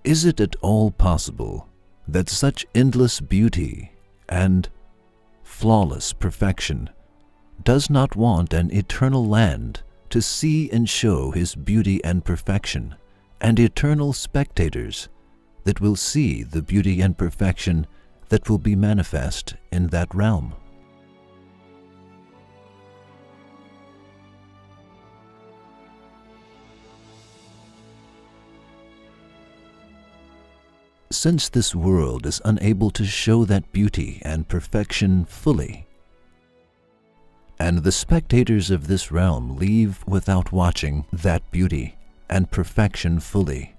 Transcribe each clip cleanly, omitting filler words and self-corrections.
Is it at all possible that such endless beauty and flawless perfection does not want an eternal land to see and show His beauty and perfection, and eternal spectators that will see the beauty and perfection that will be manifest in that realm? Since this world is unable to show that beauty and perfection fully, and the spectators of this realm leave without watching that beauty and perfection fully,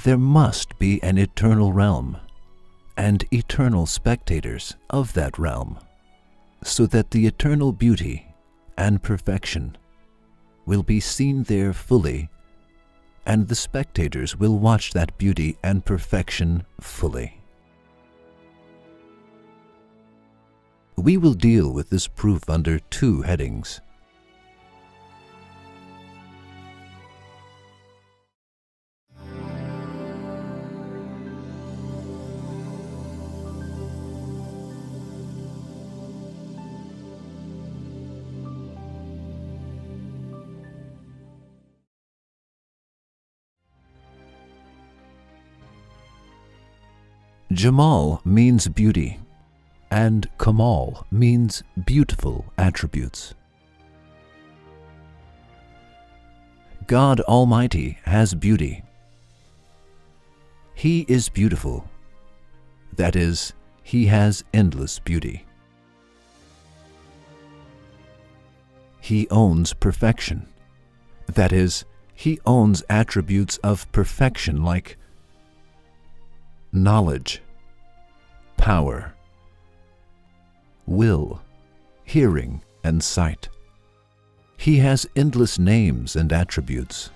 there must be an eternal realm and eternal spectators of that realm, so that the eternal beauty and perfection will be seen there fully, and the spectators will watch that beauty and perfection fully. We will deal with this proof under two headings. Jamal means beauty, and Kamal means beautiful attributes. God Almighty has beauty. He is beautiful. That is, He has endless beauty. He owns perfection. That is, He owns attributes of perfection like knowledge, power, will, hearing, and sight. He has endless names and attributes.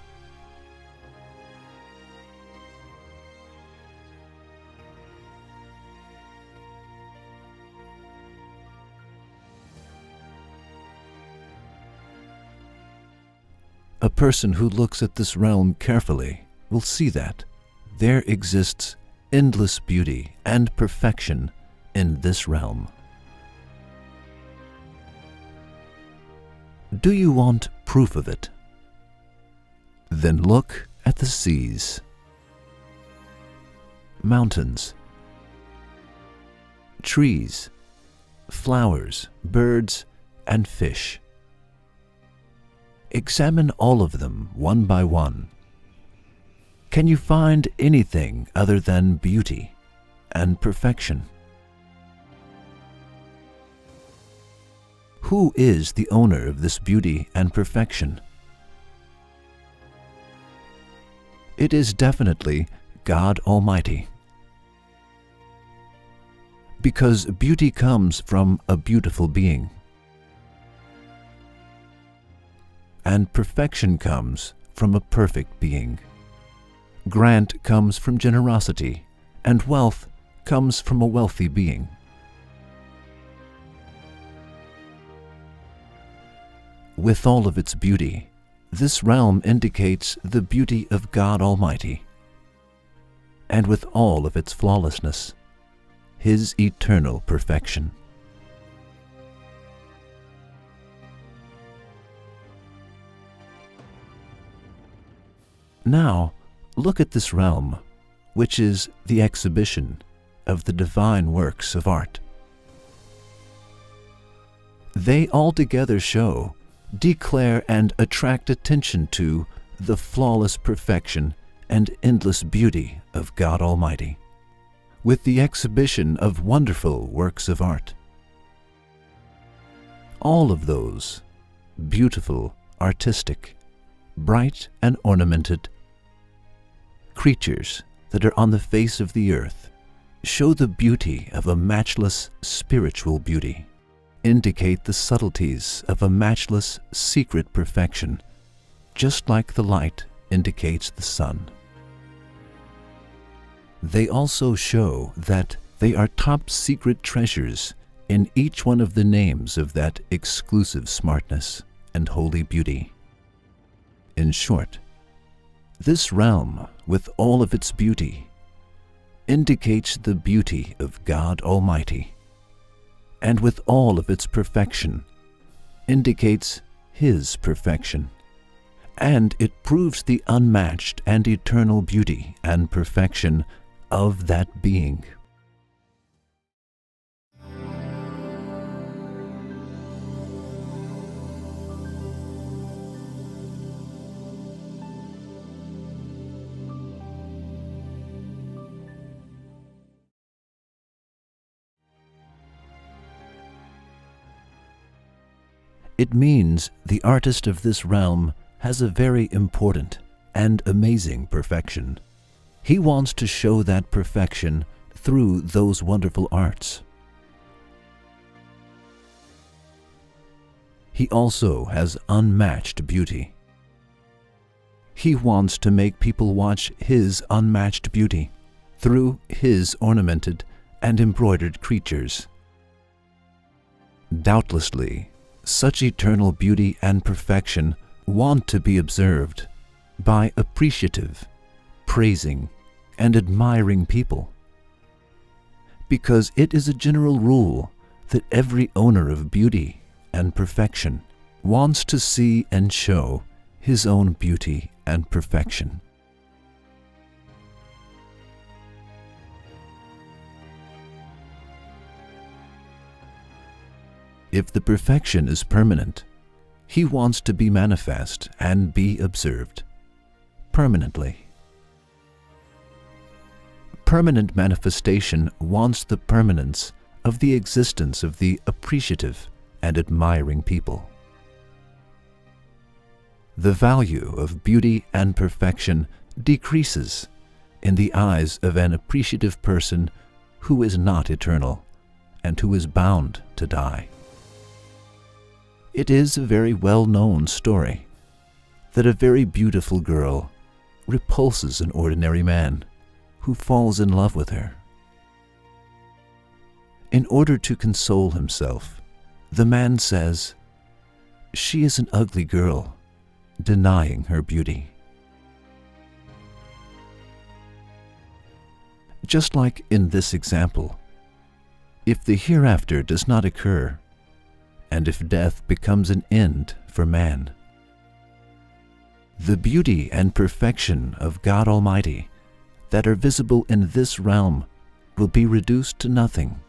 A person who looks at this realm carefully will see that there exists endless beauty and perfection in this realm. Do you want proof of it? Then look at the seas, mountains, trees, flowers, birds, and fish. Examine all of them one by one. Can you find anything other than beauty and perfection? Who is the owner of this beauty and perfection? It is definitely God Almighty. Because beauty comes from a beautiful being, and perfection comes from a perfect being. Grant comes from generosity, and wealth comes from a wealthy being. With all of its beauty, this realm indicates the beauty of God Almighty, and with all of its flawlessness, His eternal perfection. Now, look at this realm, which is the exhibition of the divine works of art. They altogether show, declare, and attract attention to the flawless perfection and endless beauty of God Almighty, with the exhibition of wonderful works of art. All of those, beautiful, artistic, bright, and ornamented creatures that are on the face of the earth, show the beauty of a matchless spiritual beauty, indicate the subtleties of a matchless secret perfection, just like the light indicates the sun. They also show that they are top secret treasures in each one of the names of that exclusive smartness and holy beauty. In short, this realm with all of its beauty, indicates the beauty of God Almighty, and with all of its perfection, indicates His perfection, and it proves the unmatched and eternal beauty and perfection of that being. It means the artist of this realm has a very important and amazing perfection. He wants to show that perfection through those wonderful arts. He also has unmatched beauty. He wants to make people watch His unmatched beauty through His ornamented and embroidered creatures. Doubtlessly, such eternal beauty and perfection want to be observed by appreciative, praising, and admiring people, because it is a general rule that every owner of beauty and perfection wants to see and show his own beauty and perfection. If the perfection is permanent, he wants to be manifest and be observed permanently. Permanent manifestation wants the permanence of the existence of the appreciative and admiring people. The value of beauty and perfection decreases in the eyes of an appreciative person who is not eternal and who is bound to die. It is a very well-known story that a very beautiful girl repulses an ordinary man who falls in love with her. In order to console himself, the man says, "She is an ugly girl," denying her beauty. Just like in this example, if the hereafter does not occur, and if death becomes an end for man, the beauty and perfection of God Almighty that are visible in this realm will be reduced to nothing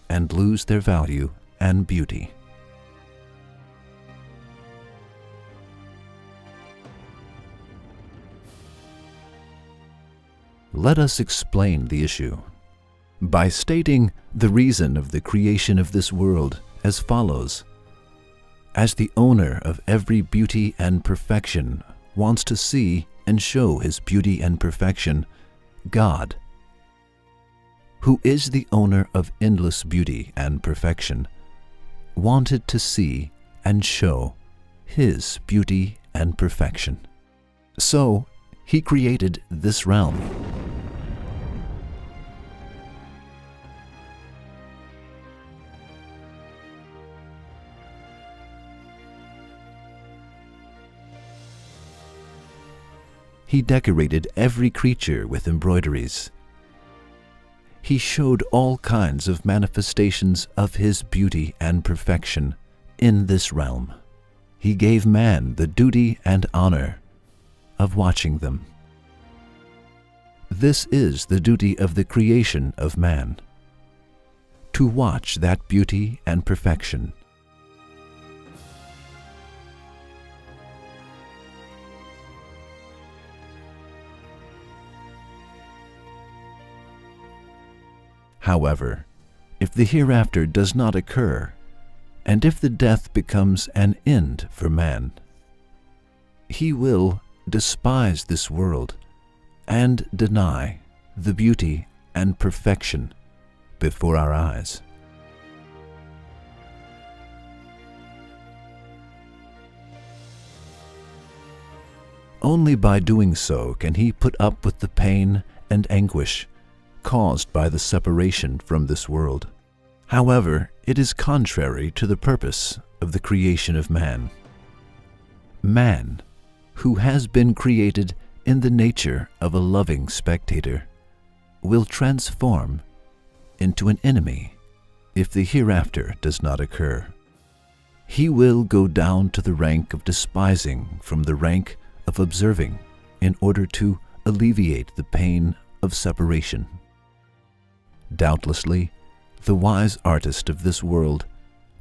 and lose their value and beauty. Let us explain the issue by stating the reason of the creation of this world as follows. As the owner of every beauty and perfection wants to see and show His beauty and perfection, God, who is the owner of endless beauty and perfection, wanted to see and show His beauty and perfection. So He created this realm. He decorated every creature with embroideries. He showed all kinds of manifestations of His beauty and perfection in this realm. He gave man the duty and honor of watching them. This is the duty of the creation of man, to watch that beauty and perfection. However, if the hereafter does not occur, and if the death becomes an end for man, he will despise this world and deny the beauty and perfection before our eyes. Only by doing so can he put up with the pain and anguish caused by the separation from this world. However, it is contrary to the purpose of the creation of man. Man, who has been created in the nature of a loving spectator, will transform into an enemy if the hereafter does not occur. He will go down to the rank of despising from the rank of observing in order to alleviate the pain of separation. Doubtlessly, the wise artist of this world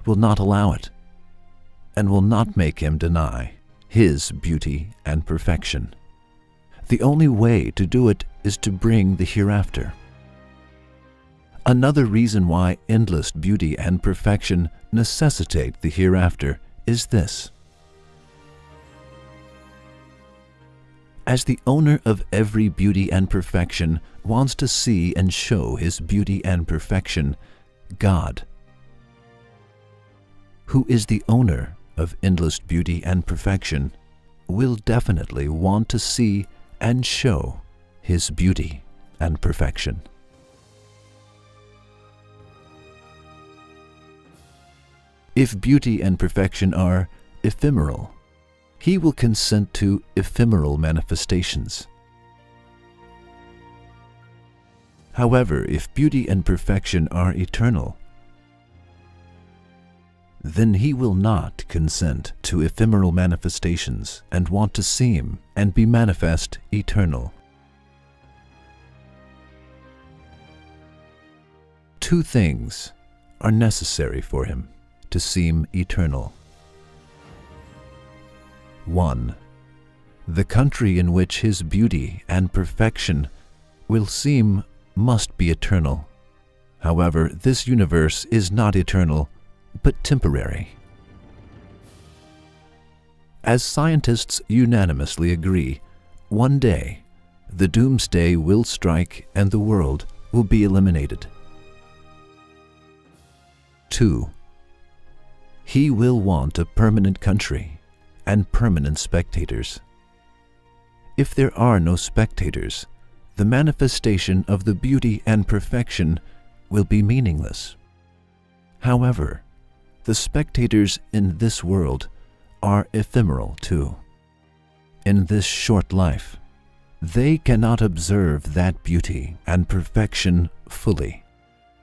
will not allow it, and will not make him deny his beauty and perfection. The only way to do it is to bring the hereafter. Another reason why endless beauty and perfection necessitate the hereafter is this. As the owner of every beauty and perfection wants to see and show his beauty and perfection, God, who is the owner of endless beauty and perfection, will definitely want to see and show his beauty and perfection. If beauty and perfection are ephemeral, he will consent to ephemeral manifestations. However, if beauty and perfection are eternal, then he will not consent to ephemeral manifestations and want to seem and be manifest eternal. Two things are necessary for him to seem eternal. 1. The country in which his beauty and perfection will seem must be eternal. However, this universe is not eternal, but temporary. As scientists unanimously agree, one day the doomsday will strike and the world will be eliminated. 2. He will want a permanent country and permanent spectators. If there are no spectators, the manifestation of the beauty and perfection will be meaningless. However, the spectators in this world are ephemeral too. In this short life, they cannot observe that beauty and perfection fully,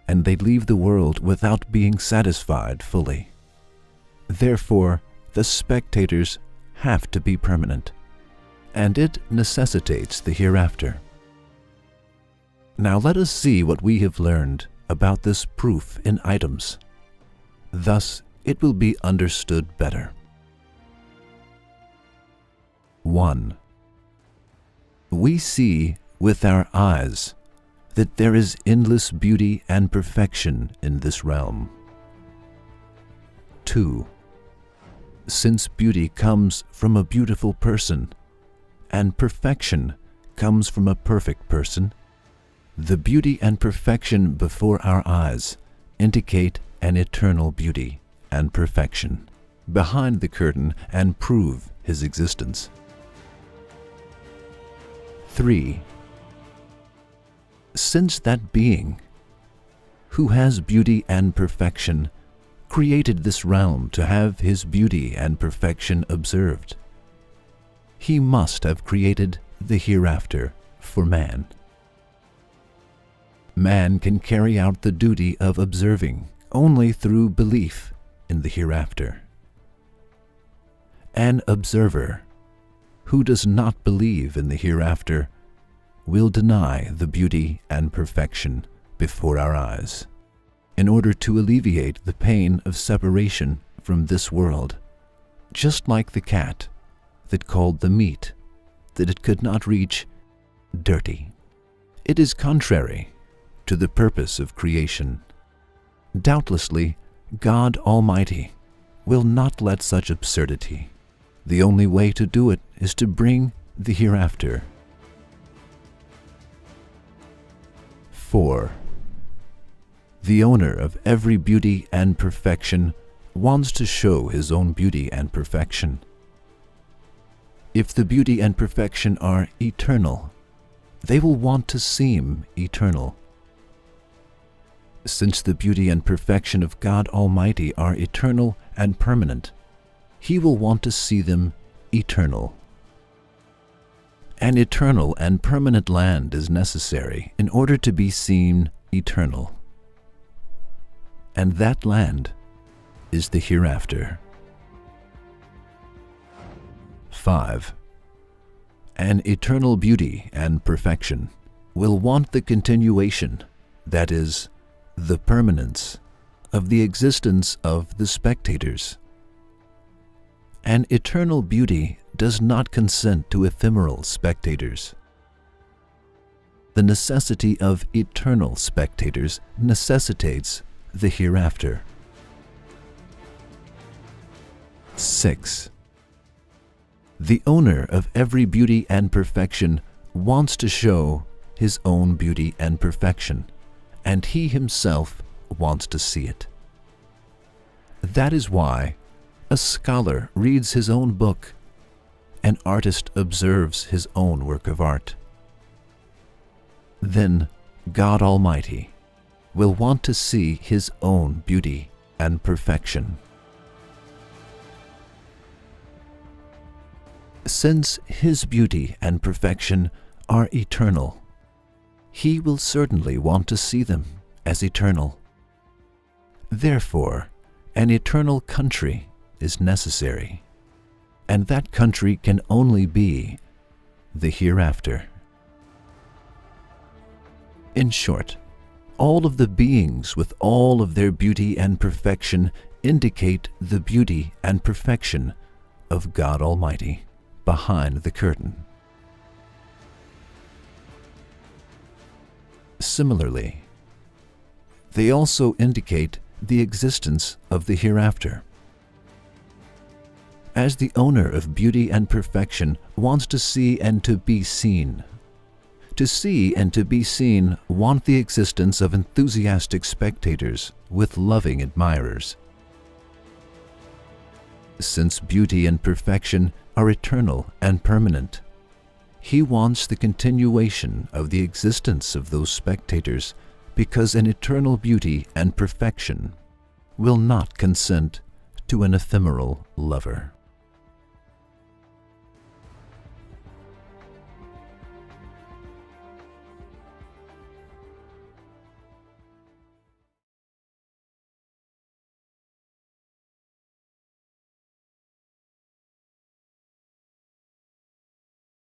and they leave the world without being satisfied fully. Therefore, the spectators have to be permanent, and it necessitates the hereafter. Now let us see what we have learned about this proof in items. Thus, it will be understood better. 1. We see with our eyes that there is endless beauty and perfection in this realm. 2. Since beauty comes from a beautiful person, and perfection comes from a perfect person, the beauty and perfection before our eyes indicate an eternal beauty and perfection behind the curtain and prove his existence. 3. Since that being, who has beauty and perfection, created this realm to have his beauty and perfection observed, he must have created the hereafter for man. Man can carry out the duty of observing only through belief in the hereafter. An observer who does not believe in the hereafter will deny the beauty and perfection before our eyes in order to alleviate the pain of separation from this world, just like the cat that called the meat that it could not reach dirty. It is contrary to the purpose of creation. Doubtlessly, God Almighty will not let such absurdity. The only way to do it is to bring the hereafter. 4. The owner of every beauty and perfection wants to show his own beauty and perfection. If the beauty and perfection are eternal, they will want to seem eternal. Since the beauty and perfection of God Almighty are eternal and permanent, he will want to see them eternal. An eternal and permanent land is necessary in order to be seen eternal. And that land is the hereafter. 5. An eternal beauty and perfection will want the continuation, that is, the permanence, of the existence of the spectators. An eternal beauty does not consent to ephemeral spectators. The necessity of eternal spectators necessitates the hereafter. 6. The owner of every beauty and perfection wants to show his own beauty and perfection, and he himself wants to see it. That is why a scholar reads his own book, an artist observes his own work of art. Then God Almighty will want to see his own beauty and perfection. Since his beauty and perfection are eternal, he will certainly want to see them as eternal. Therefore, an eternal country is necessary, and that country can only be the hereafter. In short, all of the beings with all of their beauty and perfection indicate the beauty and perfection of God Almighty behind the curtain. Similarly, they also indicate the existence of the hereafter. As the owner of beauty and perfection wants to see and to be seen, to see and to be seen want the existence of enthusiastic spectators with loving admirers. Since beauty and perfection are eternal and permanent, he wants the continuation of the existence of those spectators, because an eternal beauty and perfection will not consent to an ephemeral lover.